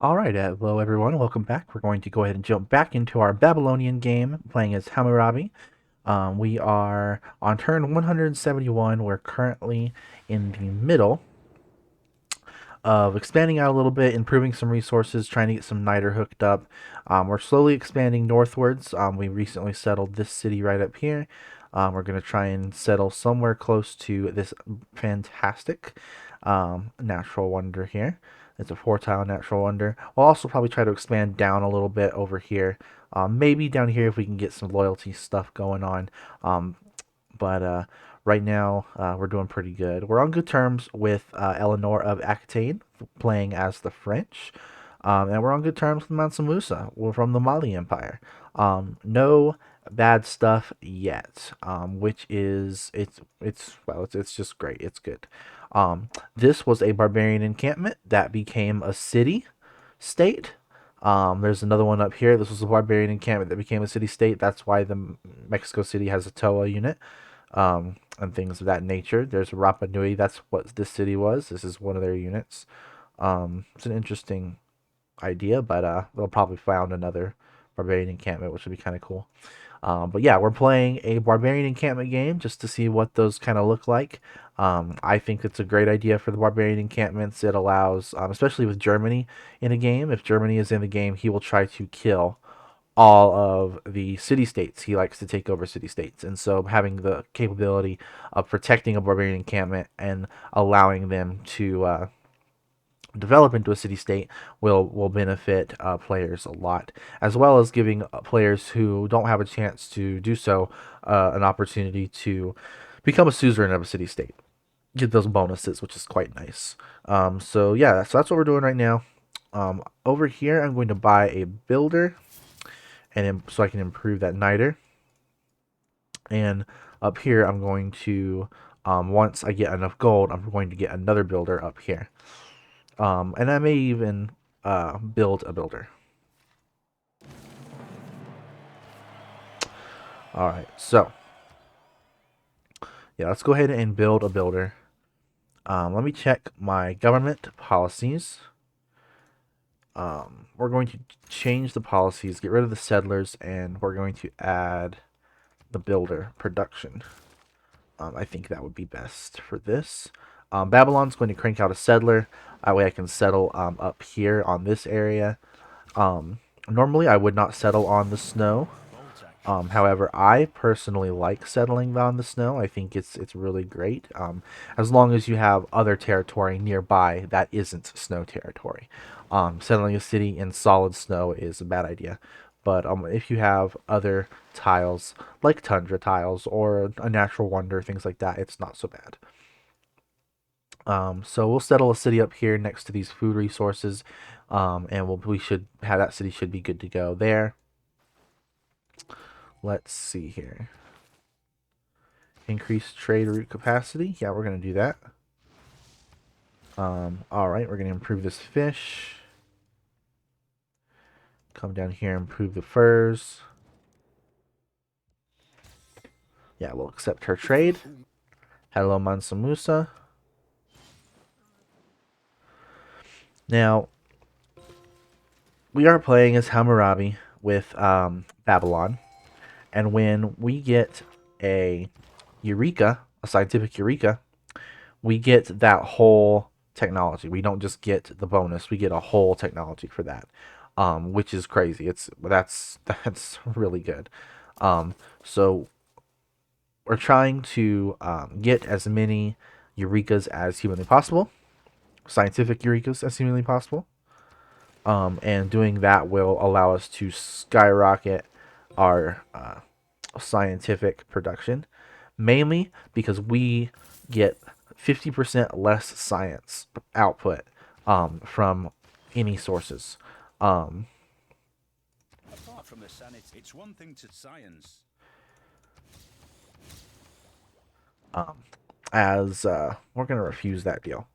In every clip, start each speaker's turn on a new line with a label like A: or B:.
A: Alright, hello everyone, welcome back. We're going to go ahead and jump back into our Babylonian game, playing as Hammurabi. We are on turn 171. We're currently in the middle of expanding out a little bit, improving some resources, trying to get some niter hooked up. We're slowly expanding northwards. We recently settled this city right up here. We're going to try and settle somewhere close to this fantastic natural wonder here. It's a 4-tile natural wonder. We'll also probably try to expand down a little bit over here. Maybe down here if we can get some loyalty stuff going on. But right now, we're doing pretty good. We're on good terms with Eleanor of Aquitaine, playing as the French. And we're on good terms with Mansa Musa. We're from the Mali Empire. No bad stuff yet, which is it's just great. It's good. This was a barbarian encampment that became a city state. There's another one up here. This was a barbarian encampment that became a city state. That's why the Mexico City has a TOA unit, and things of that nature. There's Rapa Nui. That's what this city was. This is one of their units. It's an interesting idea, but they'll probably found another barbarian encampment, which would be kind of cool. But yeah, we're playing a barbarian encampment game just to see what those kind of look like. I think it's a great idea for the barbarian encampments. It allows, especially with Germany in a game, if Germany is in the game, he will try to kill all of the city states. He likes to take over city states. And so having the capability of protecting a barbarian encampment and allowing them to develop into a city state will benefit players a lot, as well as giving players who don't have a chance to do so an opportunity to become a suzerain of a city state, get those bonuses, which is quite nice. So yeah, so that's what we're doing right now. Over here, I'm going to buy a builder, and so I can improve that niter. And up here, I'm going to once I get enough gold, I'm going to get another builder up here. And I may even build a builder. All right, so yeah, let's go ahead and build a builder. Let me check my government policies. We're going to change the policies, get rid of the settlers, and we're going to add the builder production. I think that would be best for this. Babylon's going to crank out a settler. That way I can settle up here on this area. Normally I would not settle on the snow. However, I personally like settling on the snow. I think it's really great. As long as you have other territory nearby that isn't snow territory. Settling a city in solid snow is a bad idea. But if you have other tiles, like tundra tiles or a natural wonder, things like that, it's not so bad. So we'll settle a city up here next to these food resources, and we should have that city should be good to go there. Let's see here. Increase trade route capacity. Yeah, we're gonna do that. All right, we're gonna improve this fish. Come down here, improve the furs. Yeah, we'll accept her trade. Hello, Mansa Musa. Now, we are playing as Hammurabi with Babylon, and when we get a Eureka, a scientific Eureka, we get that whole technology. We don't just get the bonus; we get a whole technology for that, which is crazy. That's really good. So we're trying to get as many Eurekas as humanly possible, scientific Eurekas as humanly possible. And doing that will allow us to skyrocket our scientific production, mainly because we get 50% less science output from any sources. Um,
B: Apart from the sanity, it's one thing to science.
A: as we're going to refuse that deal.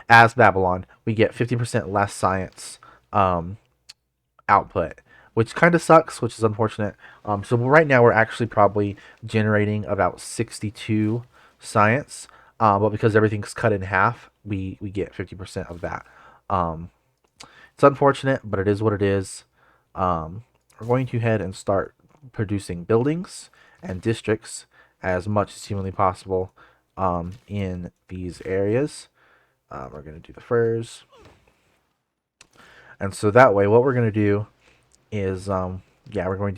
A: As Babylon, we get 50% less science output, which kind of sucks, which is unfortunate. So right now we're actually probably generating about 62 science, but because everything's cut in half, we get 50% of that. Um, It's unfortunate, but it is what it is. We're going to head and start producing buildings and districts as much as humanly possible in these areas. We're going to do the furs. And so that way, what we're going to do is, yeah, we're going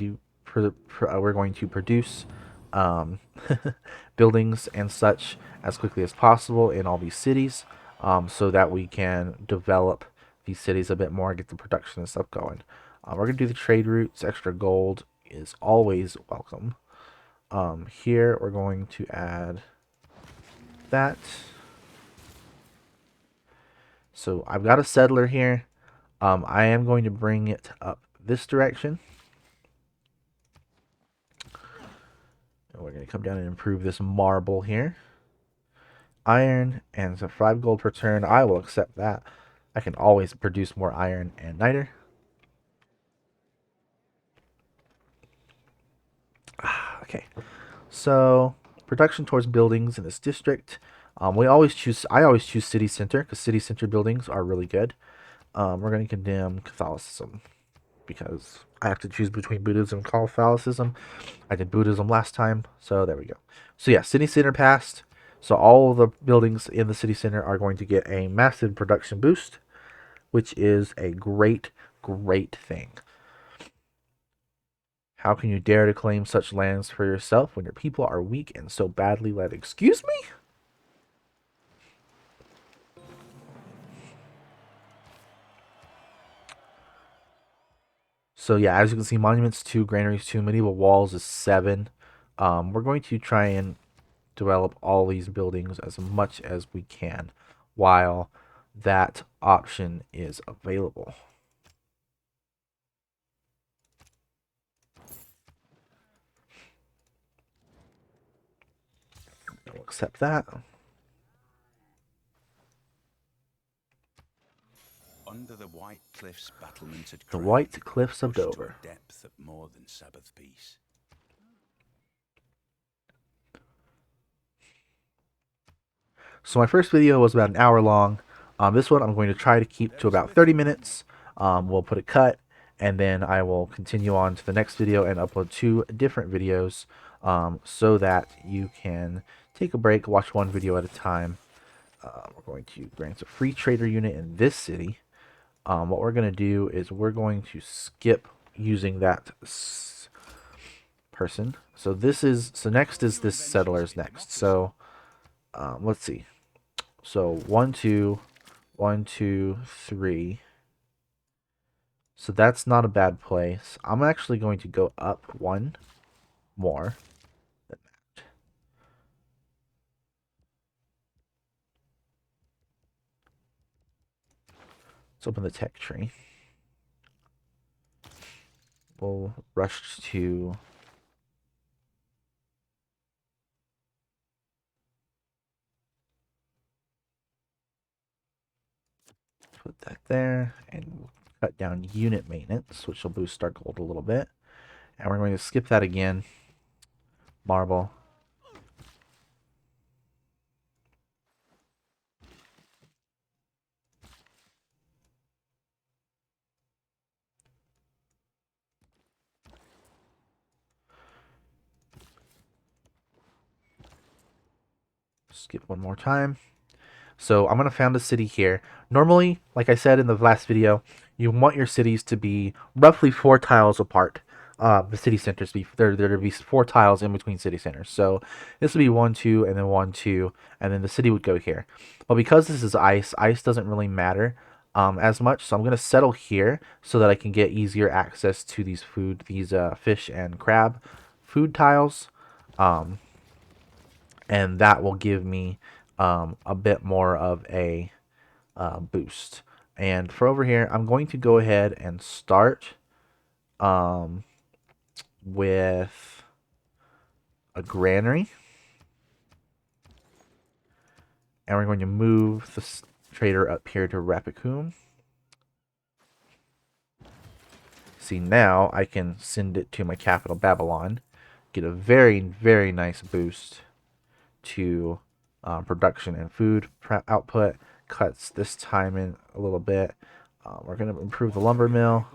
A: to produce um, buildings and such as quickly as possible in all these cities, so that we can develop these cities a bit more, get the production and stuff going. We're gonna do the trade routes. Extra gold is always welcome. Here we're going to add that. So I've got a settler here. I am going to bring it up this direction. And we're going to come down and improve this marble here. Iron and so 5 gold per turn. I will accept that. I can always produce more iron and niter. Okay, so production towards buildings in this district. I always choose city center because city center buildings are really good. We're going to condemn Catholicism because I have to choose between Buddhism and Catholicism. I did Buddhism last time, so there we go. So yeah, city center passed. So all of the buildings in the city center are going to get a massive production boost, which is a great, great thing. How can you dare to claim such lands for yourself when your people are weak and so badly led? Excuse me? So yeah, as you can see, monuments 2, granaries 2, medieval walls is 7. We're going to try and develop all these buildings as much as we can while that option is available. We'll accept that.
B: Under the white cliffs, battlements had
A: The
B: cried,
A: White Cliffs of
B: pushed to
A: Dover.
B: a depth of more than Sabbath peace.
A: So my first video was about an hour long. This one I'm going to try to keep to about 30 minutes. We'll put a cut, and then I will continue on to the next video and upload 2 different videos, so that you can take a break, watch one video at a time. We're going to grant a free trader unit in this city. What we're going to do is we're going to skip using that person. So next is this settler's next. So let's see. So 1, 2, 1, 2, 3. So that's not a bad place. I'm actually going to go up 1 more than that. Let's open the tech tree. We'll rush to put that there, and we'll cut down unit maintenance, which will boost our gold a little bit. And we're going to skip that again. Marble. Skip one more time. So I'm going to found a city here. Normally, like I said in the last video, you want your cities to be roughly 4 tiles apart. The city centers there to be 4 tiles in between city centers. So this would be 1, 2, and then 1, 2, and then the city would go here. But because this is ice doesn't really matter as much. So I'm going to settle here so that I can get easier access to these fish and crab food tiles. And that will give me a bit more of a boost. And for over here, I'm going to go ahead and start with a granary. And we're going to move the trader up here to Rapicum. See, now I can send it to my capital, Babylon. Get a very, very nice boost to production and food output. Cuts this time in a little bit. We're going to improve the lumber mill.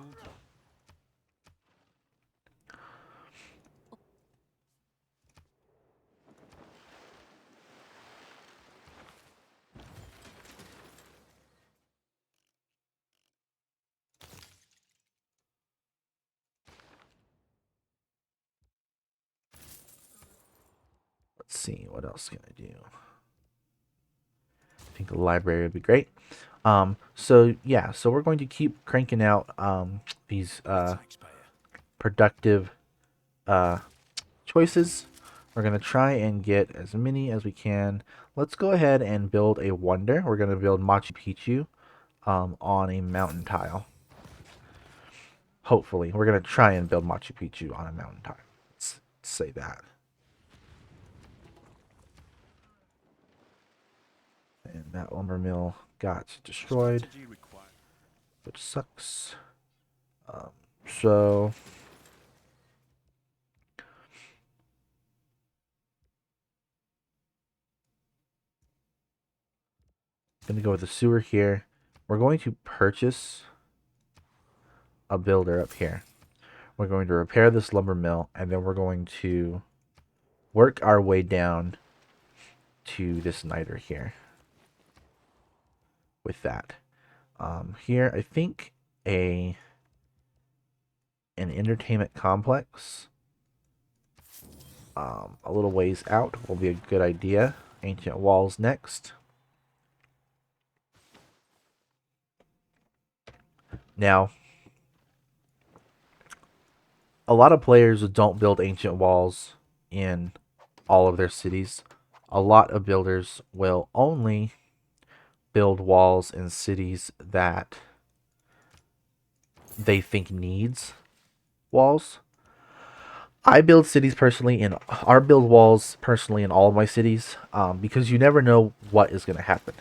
A: Let's see, what else can I do? I think the library would be great. So yeah, so we're going to keep cranking out these productive uh, choices. We're going to try and get as many as we can. Let's go ahead and build a wonder. We're going to build Machu Picchu on a mountain tile. Hopefully. We're going to try and build Machu Picchu on a mountain tile. Let's say that. And that lumber mill got destroyed, which sucks. So I'm going to go with the sewer here. We're going to purchase a builder up here. We're going to repair this lumber mill, and then we're going to work our way down to this niter here with that. Here, I think an entertainment complex a little ways out will be a good idea. Ancient walls next. Now, a lot of players don't build ancient walls in all of their cities. A lot of builders will only build walls in cities that they think needs walls. I build cities personally in our build walls personally in all of my cities because you never know what is going to happen.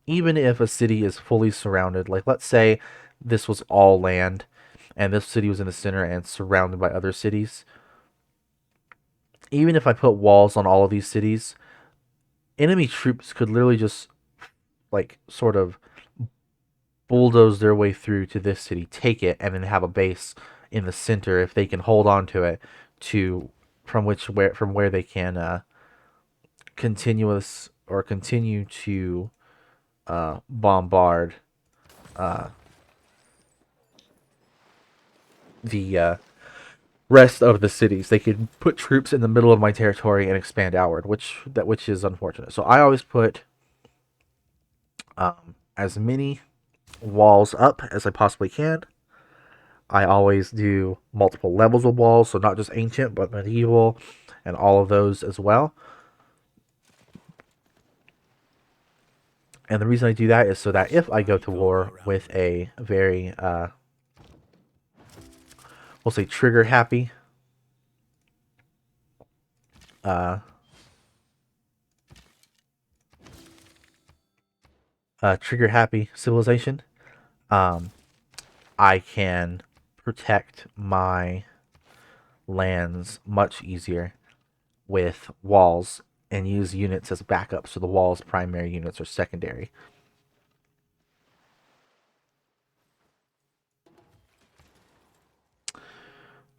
A: Even if a city is fully surrounded, like let's say this was all land and this city was in the center and surrounded by other cities. Even if I put walls on all of these cities, enemy troops could literally just like sort of bulldoze their way through to this city, take it, and then have a base in the center if they can hold on to it to from where they can continue to bombard the rest of the cities. They could put troops in the middle of my territory and expand outward, which is unfortunate. So I always put as many walls up as I possibly can. I always do multiple levels of walls, so not just ancient, but medieval, and all of those as well. And the reason I do that is so that if I go to war with a very, we'll say, trigger happy civilization, I can protect my lands much easier with walls and use units as backup, so the walls primary units are secondary.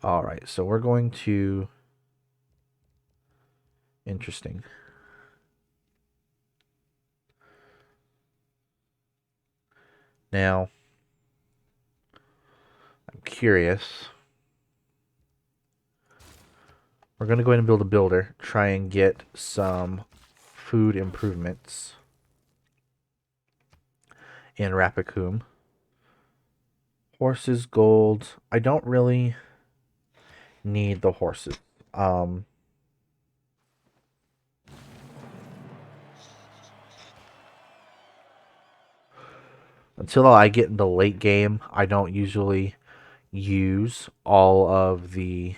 A: All right, so we're going to interesting. Now, I'm curious. We're going to go ahead and build a builder, try and get some food improvements in Rapicum. Horses, gold. I don't really need the horses. Until I get into late game, I don't usually use all of the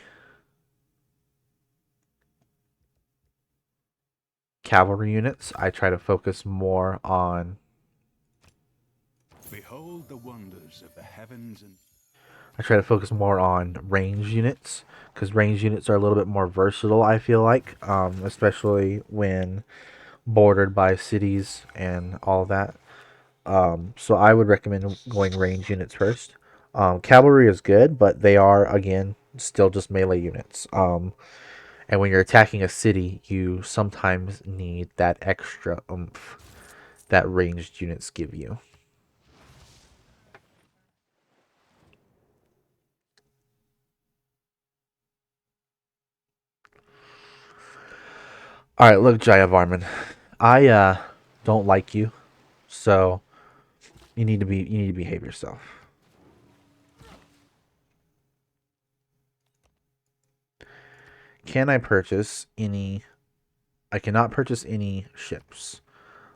A: cavalry units. I try to focus more on
B: Behold the wonders of the heavens and
A: I try to focus more on range units because range units are a little bit more versatile, I feel like, especially when bordered by cities and all that. So I would recommend going range units first. Cavalry is good, but they are again still just melee units. And when you're attacking a city, you sometimes need that extra oomph that ranged units give you. All right, look, Jaya Varman, I don't like you, so you need to behave yourself. Can I purchase any? I cannot purchase any ships,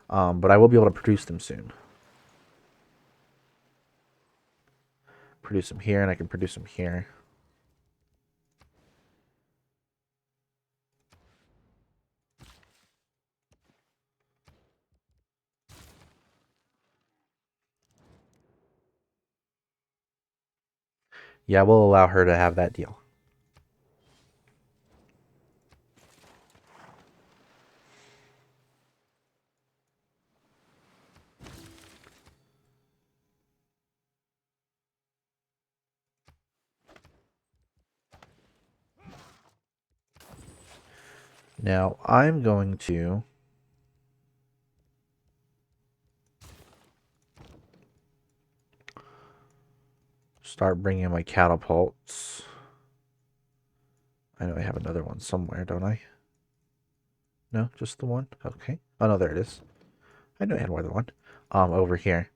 A: but I will be able to produce them soon. Produce them here, and I can produce them here. Yeah, we'll allow her to have that deal. Now I'm going to start bringing in my catapults. I know I have another one somewhere, don't I? No, just the one? Okay. Oh, no, there it is. I know I had more than one. Over here.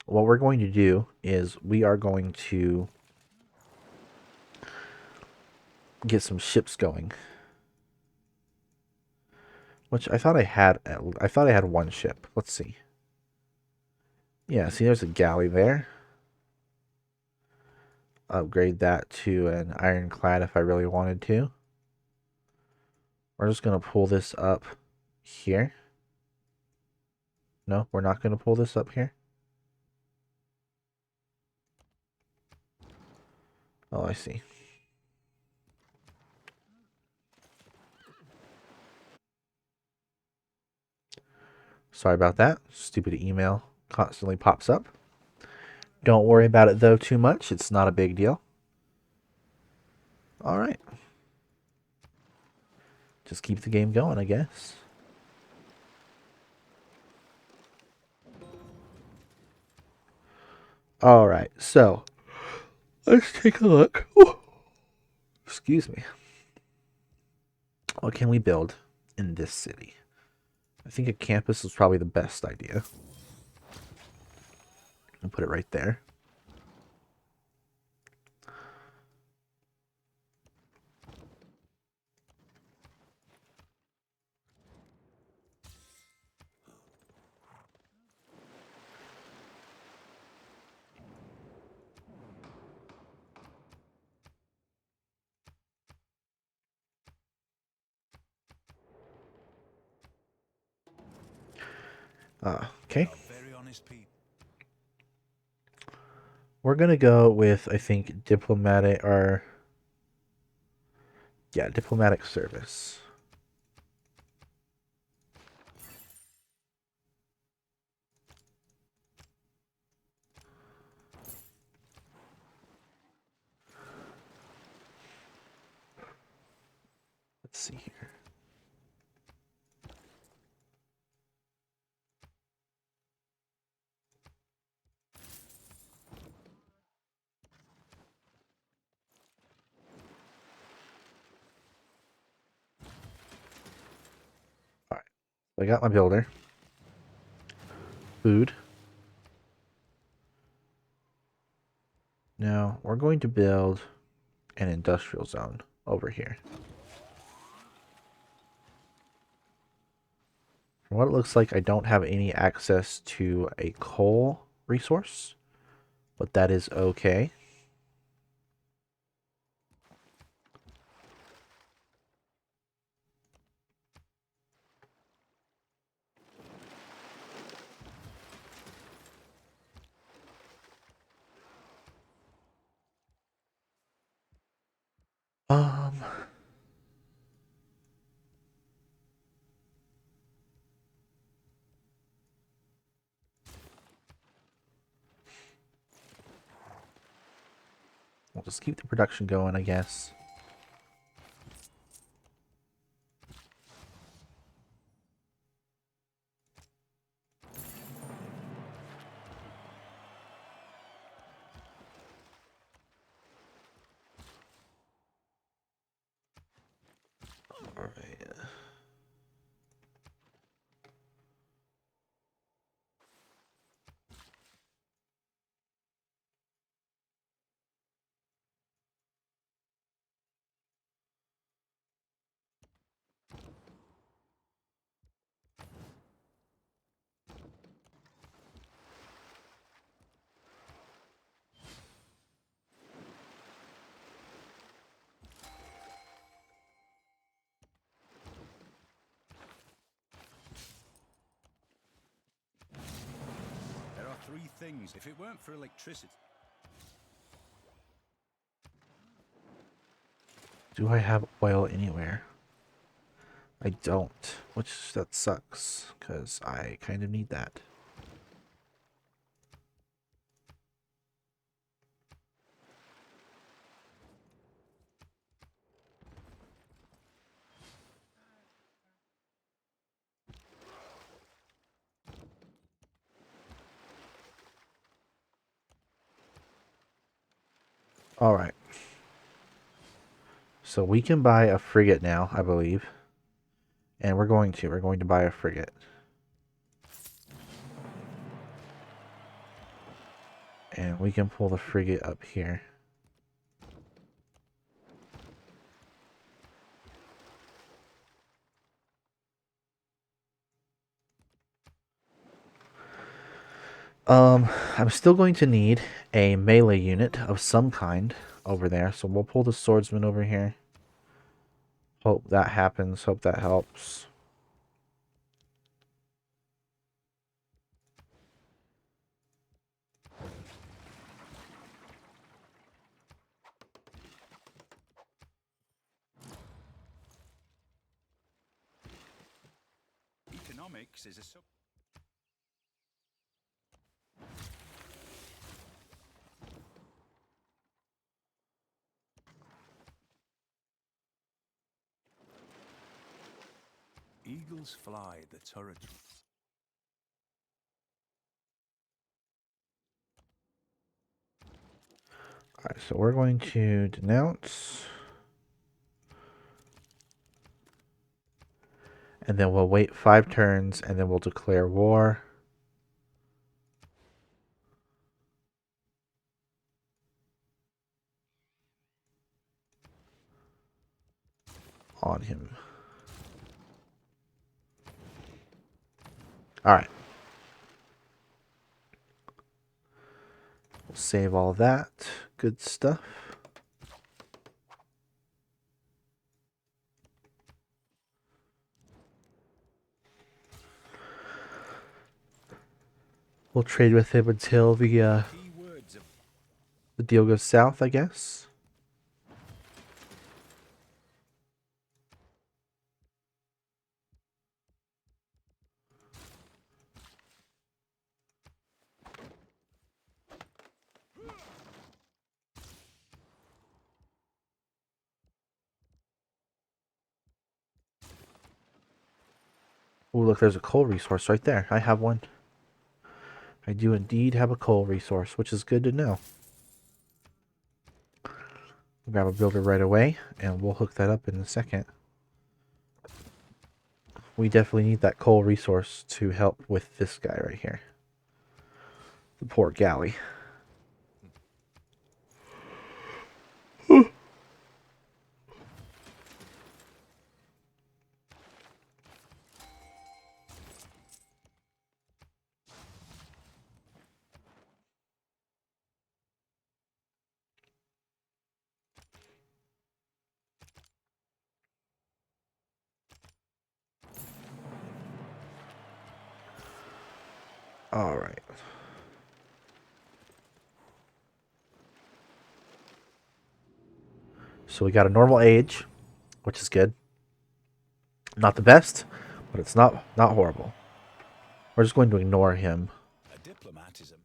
A: What we're going to do is we are going to get some ships going. Which I thought I had. I thought I had one ship. Let's see. Yeah, see, there's a galley there. Upgrade that to an ironclad if I really wanted to. We're just going to pull this up here. No, we're not going to pull this up here. Oh, I see. Sorry about that. Stupid email constantly pops up. Don't worry about it, though, too much. It's not a big deal. All right. Just keep the game going, I guess. All right, so let's take a look. Ooh, excuse me. What can we build in this city? I think a campus is probably the best idea. I'll put it right there. Okay.
B: Very honest people.
A: We're gonna go with, I think, diplomatic or yeah, diplomatic service. Let's see here. All right, I got my builder. Food. Now we're going to build an industrial zone over here. From what it looks like, I don't have any access to a coal resource, but that is okay. Um, We'll just keep the production going, I guess. Alright.
B: There are three things. If it weren't for electricity...
A: Do I have oil anywhere? I don't, which that sucks, because I kind of need that. Alright. So we can buy a frigate now, I believe. And we're going to buy a frigate. And we can pull the frigate up here. I'm still going to need a melee unit of some kind over there. So we'll pull the swordsman over here. Hope that happens. Hope that helps.
B: Economics is a sub... Eagles fly the turret.
A: Alright, so we're going to denounce. And then we'll wait 5 turns, and then we'll declare war. On him. Alright. We'll save all that. Good stuff. We'll trade with him until the deal goes south, I guess. Oh, look, there's a coal resource right there. I have one. I do indeed have a coal resource, which is good to know. We'll grab a builder right away, and we'll hook that up in a second. We definitely need that coal resource to help with this guy right here. The poor galley. All right. So we got a normal age, which is good. Not the best, but it's not horrible. We're just going to ignore him.
B: A diplomatism.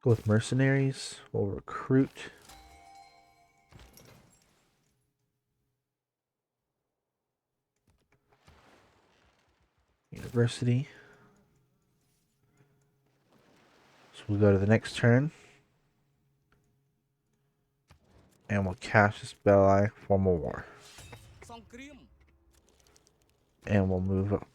A: Go with mercenaries. We'll recruit. University. So we'll go to the next turn. And we'll cast this Belli Formal War. And we'll move up.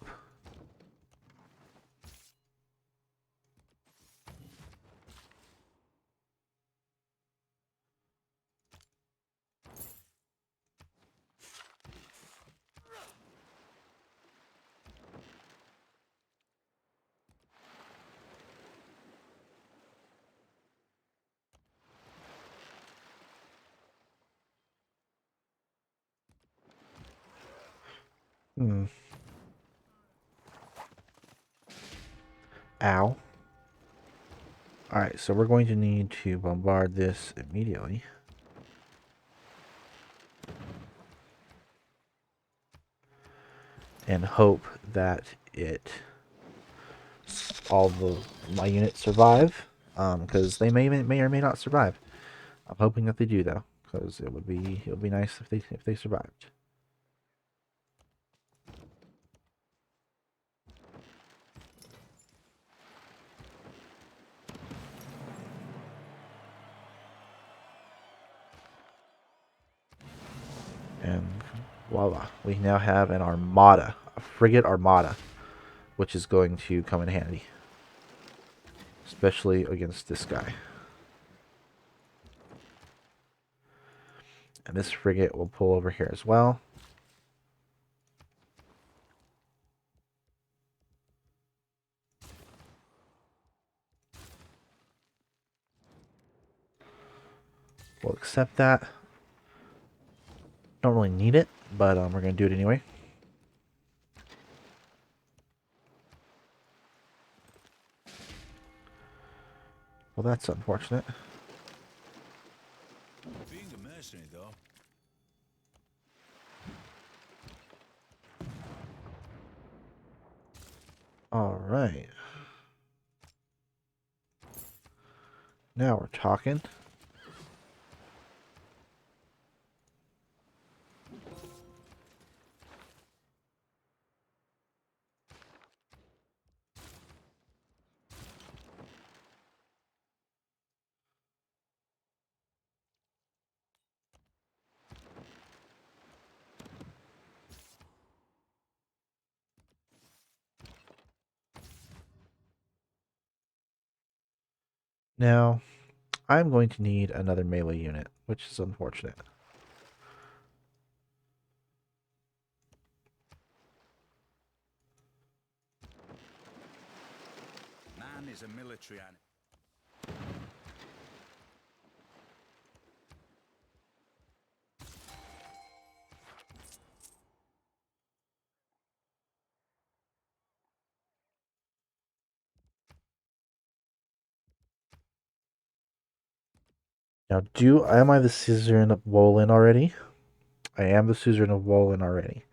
A: Ow. Alright, so we're going to need to bombard this immediately. And hope that all my units survive. Because they may or may not survive. I'm hoping that they do though, because it would be nice if they survived. And voila, we now have an armada, a frigate armada, which is going to come in handy, especially against this guy. And this frigate will pull over here as well. We'll accept that. Don't really need it, but we're going to do it anyway. Well, that's unfortunate.
B: Being a mercenary, though.
A: All right. Now we're talking. Now, I'm going to need another melee unit, which is unfortunate.
B: Man is a military animal.
A: Now, am I the suzerain of Wolin already? I am the suzerain of Wolin already.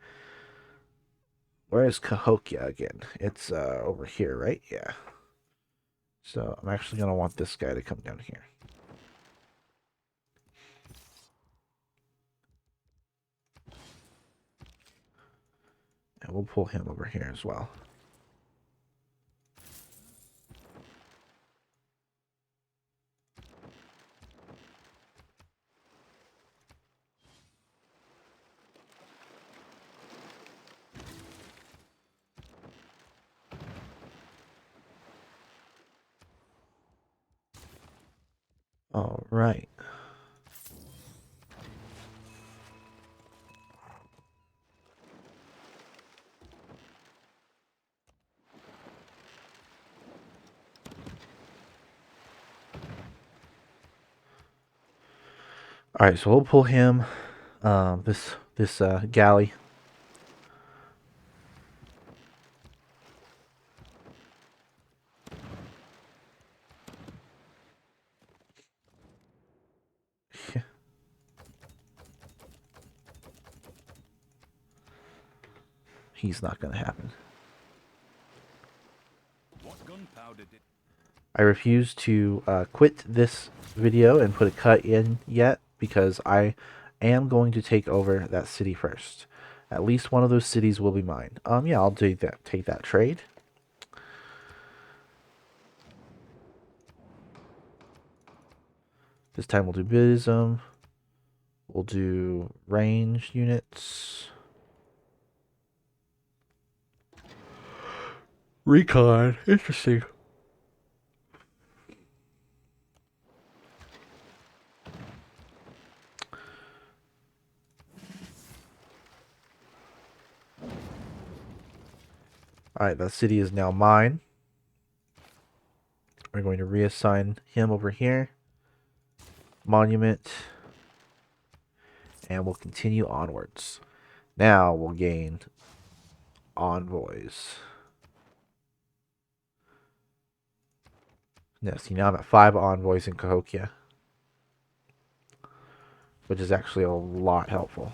A: Where is Cahokia again? It's over here, right? Yeah. So I'm actually going to want this guy to come down here. And we'll pull him over here as well. All right. All right, so we'll pull him. This galley. He's not going to happen.
B: What gunpowder did?
A: I refuse to quit this video and put a cut in yet because I am going to take over that city first. At least one of those cities will be mine. Yeah, I'll do that. Take that trade. This time we'll do Buddhism. We'll do range units. Recon. Interesting. Alright, that city is now mine. We're going to reassign him over here. Monument. And we'll continue onwards. Now we'll gain envoys. Yeah, see, now I'm at 5 envoys in Cahokia, which is actually a lot helpful.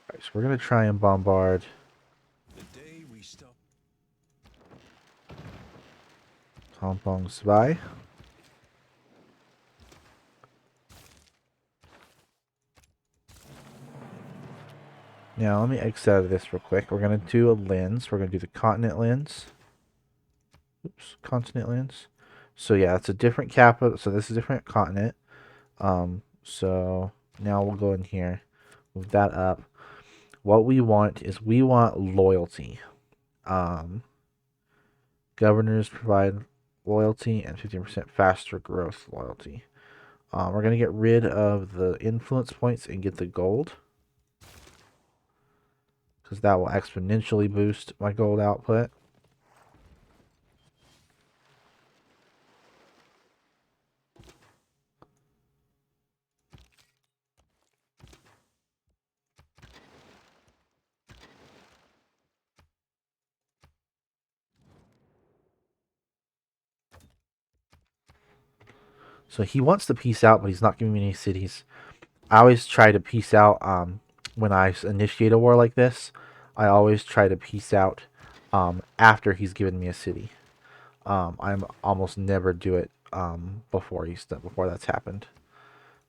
A: Alright, so we're going to try and bombard
B: The day we stop.
A: Kampong Sbai. Now, let me exit out of this real quick. We're going to do a lens. We're going to do the continent lens. Oops, continent lens. So yeah, it's a different capital. So this is a different continent. So now we'll go in here, move that up. What we want is we want loyalty. Governors provide loyalty and 15% faster growth loyalty. We're going to get rid of the influence points and get the gold, because that will exponentially boost my gold output. So he wants to peace out, but he's not giving me any cities. I always try to peace out when I initiate a war like this. I always try to peace out after he's given me a city. I'm almost never do it before that's happened.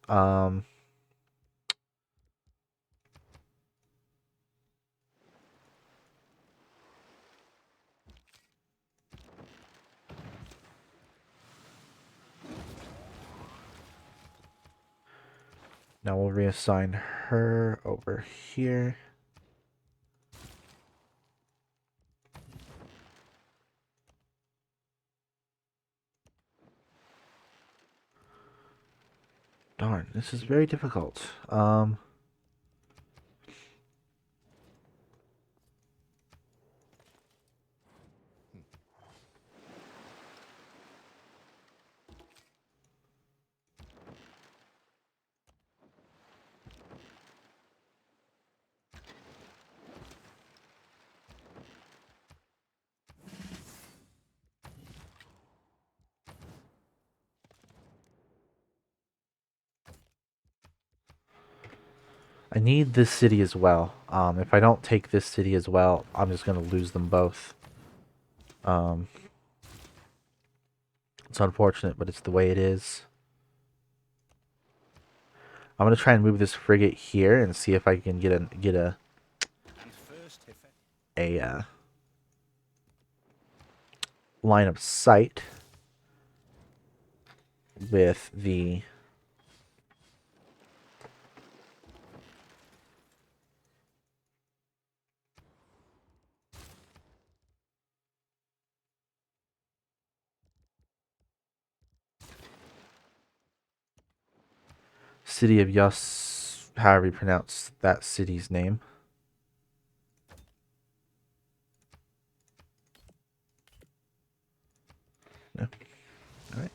A: Um, Now we'll reassign her over here. Darn, this is very difficult. I need this city as well. If I don't take this city as well, I'm just going to lose them both. It's unfortunate, but it's the way it is. I'm going to try and move this frigate here and see if I can get a line of sight with the city of Yas, however you pronounce that city's name. No. All right.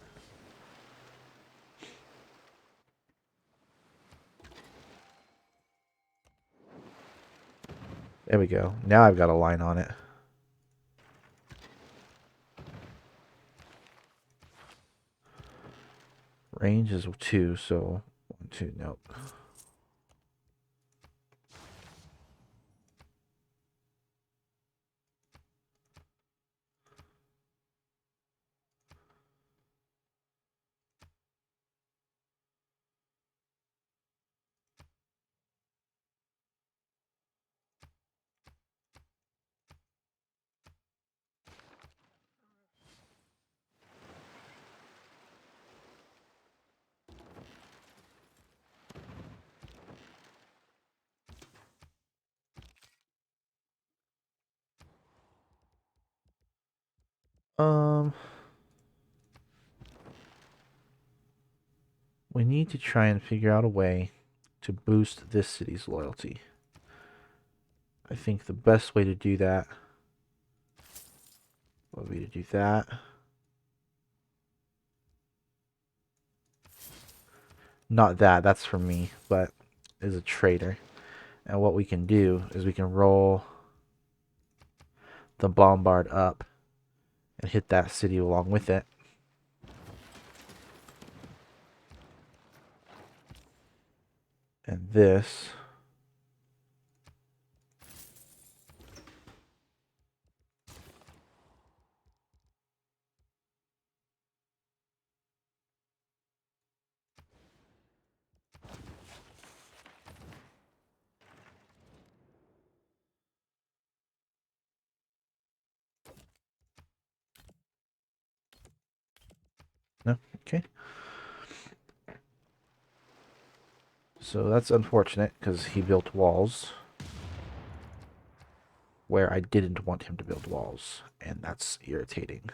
A: There we go. Now I've got a line on it. Range is 2, so 1, 2, nope. We need to try and figure out a way to boost this city's loyalty. I think the best way to do that would be to do that. Not that, that's for me, but is a traitor. And what we can do is we can roll the bombard up and hit that city along with it. And this no, okay. So that's unfortunate because he built walls where I didn't want him to build walls, and that's irritating.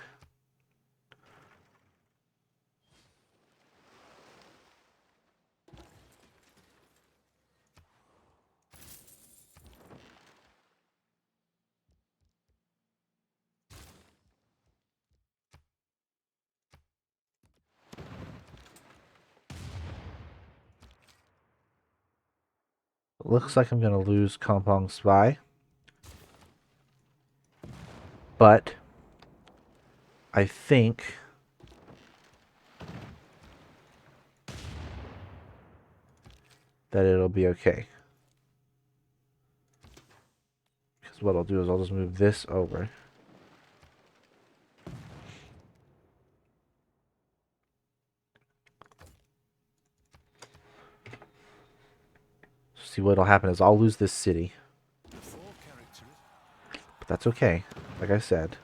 A: Looks like I'm going to lose Kampong Spy. But I think that it'll be okay. Because what I'll do is I'll just move this over. See what'll happen is I'll lose this city. But that's okay. Like I said.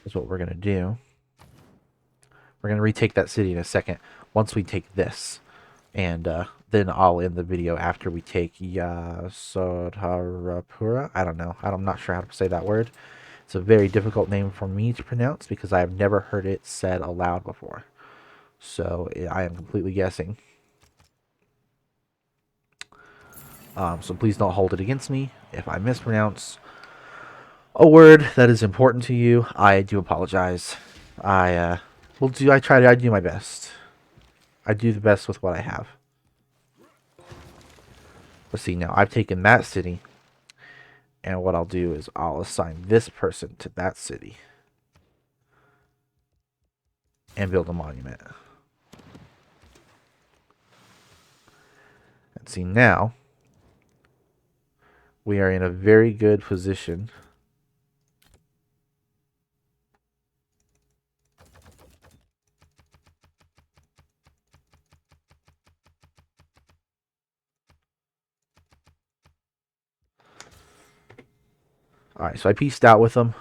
A: Is what we're going to do. We're going to retake that city in a second. Once we take this. And then I'll end the video after we take Yasodharapura. I don't know. I'm not sure how to say that word. It's a very difficult name for me to pronounce because I've never heard it said aloud before. So I am completely guessing. So please don't hold it against me if I mispronounce a word that is important to you. I do apologize. I do my best. I do the best with what I have. Let's see now. I've taken that city, and what I'll do is I'll assign this person to that city and build a monument. And see now, we are in a very good position Alright, so I pieced out with them.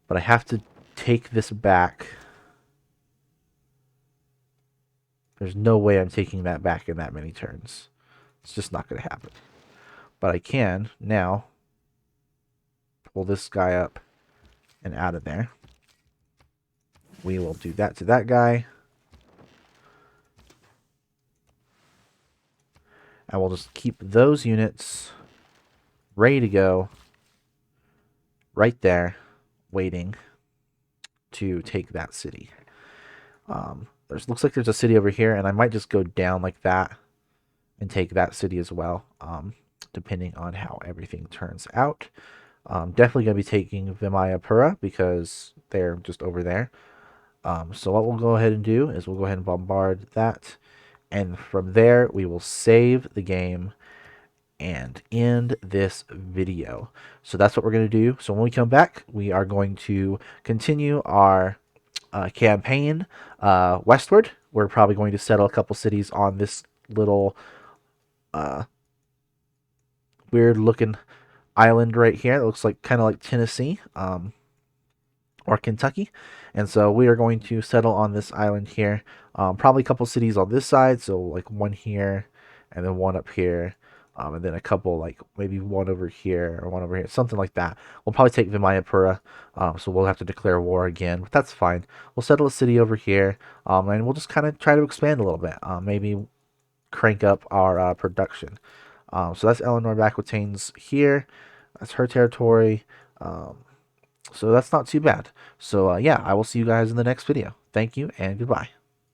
A: But I have to take this back. There's no way I'm taking that back in that many turns. It's just not going to happen. But I can now pull this guy up and out of there. We will do that to that guy. And we'll just keep those units ready to go right there, waiting to take that city. Looks like there's a city over here, and I might just go down like that and take that city as well, depending on how everything turns out. Definitely going to be taking Vimayapura because they're just over there. So what we'll go ahead and do is we'll go ahead and bombard that, and from there we will save the game and end this video. So that's what we're going to do. So when we come back, we are going to continue our campaign westward. We're probably going to settle a couple cities on this little weird looking island right here. It looks like kind of like Tennessee or Kentucky. And so we are going to settle on this island here. Probably a couple cities on this side. So like one here and then one up here. And then a couple, like maybe one over here or one over here, something like that. We'll probably take Vimayapura, so we'll have to declare war again, but that's fine. We'll settle a city over here, and we'll just kind of try to expand a little bit. Maybe crank up our production. So that's Eleanor of Aquitaine's here. That's her territory. So that's not too bad. So yeah, I will see you guys in the next video. Thank you and goodbye.